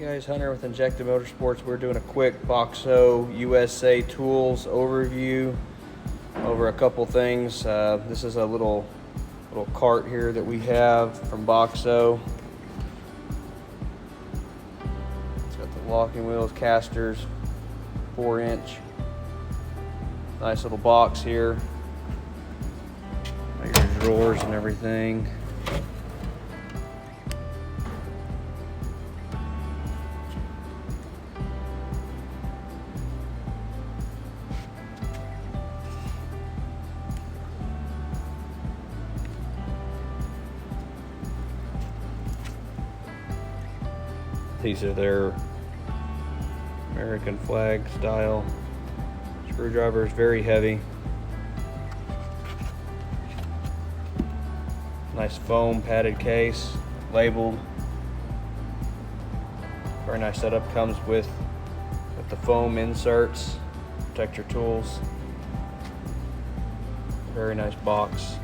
Hey guys, Hunter with Injected Motorsports. We're doing a quick Boxo USA tools overview over a couple things. This is a little cart here that we have from Boxo. It's got the locking wheels, casters, 4-inch. Nice little box here. Got your drawers and everything. These are their American flag style screwdrivers, very heavy. Nice foam padded case, labeled. Very nice setup. Comes with the foam inserts, protect your tools. Very nice box.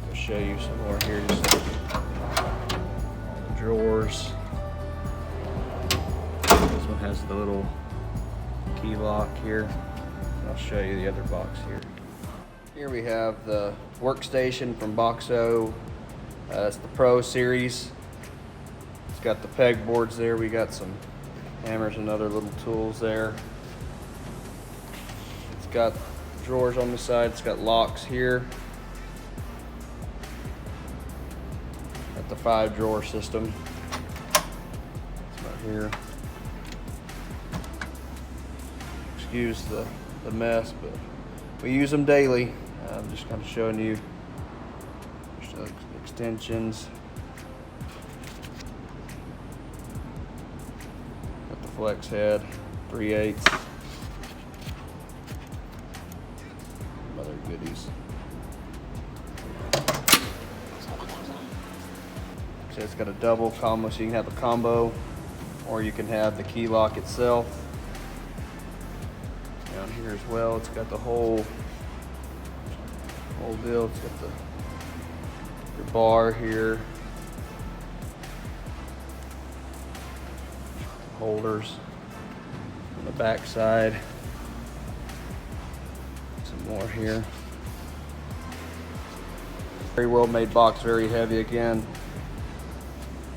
I'll show you some more here. Just drawers. This one has the little key lock here. I'll show you the other box here. Here we have the workstation from Boxo. It's the Pro series. It's got the peg boards there. We got some hammers and other little tools there. It's got drawers on the side. It's got locks here. Got the 5-drawer system. It's right here. Excuse the mess, but we use them daily. I'm just kind of showing you extensions. Got the flex head, 3/8. Other goodies. So it's got a double combo, so you can have a combo, or you can have the key lock itself. Down here as well, it's got the whole deal. It's got your bar here, holders on the back side. Some more here. Very well made box, very heavy. Again,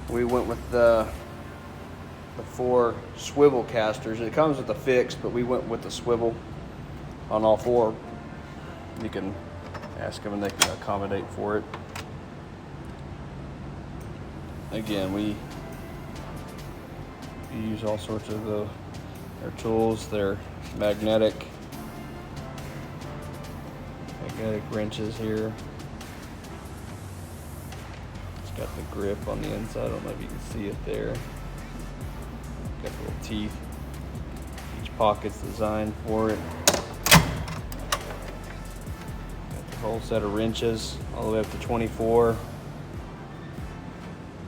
we went with the 4 swivel casters. It comes with a fix, but we went with the swivel on all 4. You can ask them and they can accommodate for it. Again, we use all sorts of their tools. They're magnetic wrenches here. It's got the grip on the inside. I don't know if you can see it there. Got little teeth. Each pocket's designed for it. Got the whole set of wrenches all the way up to 24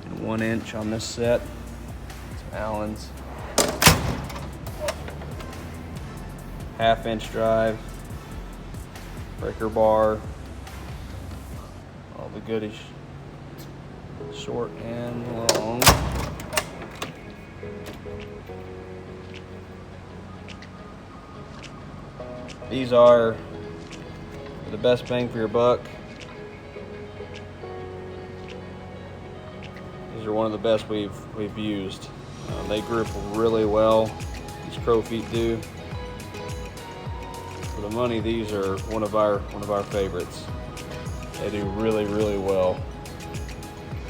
and 1 inch on this set. Some Allens. 1/2-inch drive. Breaker bar. All the goodies. Short and long. These are the best bang for your buck. These are one of the best we've used. They grip really well. These crow feet do. For the money, these are one of our favorites. They do really well.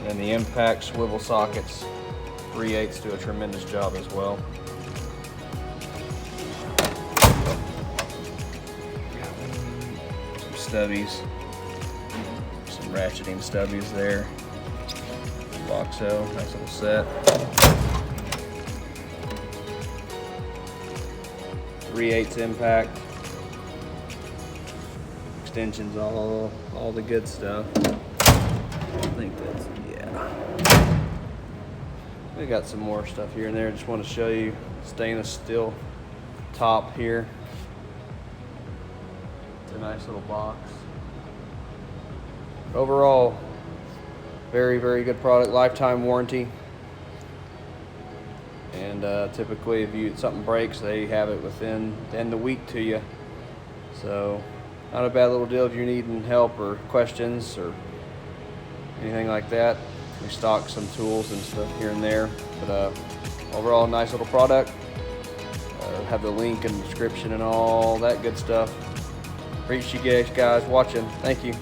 And the impact swivel sockets, 3/8 do a tremendous job as well. Stubbies, some ratcheting stubbies there. Boxo, nice little set. 3/8 impact, extensions, all the good stuff. I think that's, yeah. We got some more stuff here and there. Just want to show you stainless steel top here. It's a nice little box. Overall, Very, very good product, lifetime warranty. And typically if something breaks, they have it within the week to you. So not a bad little deal if you're needing help or questions or anything like that. We stock some tools and stuff here and there, but overall nice little product. Have the link in the description and all that good stuff. Appreciate you guys watching. Thank you.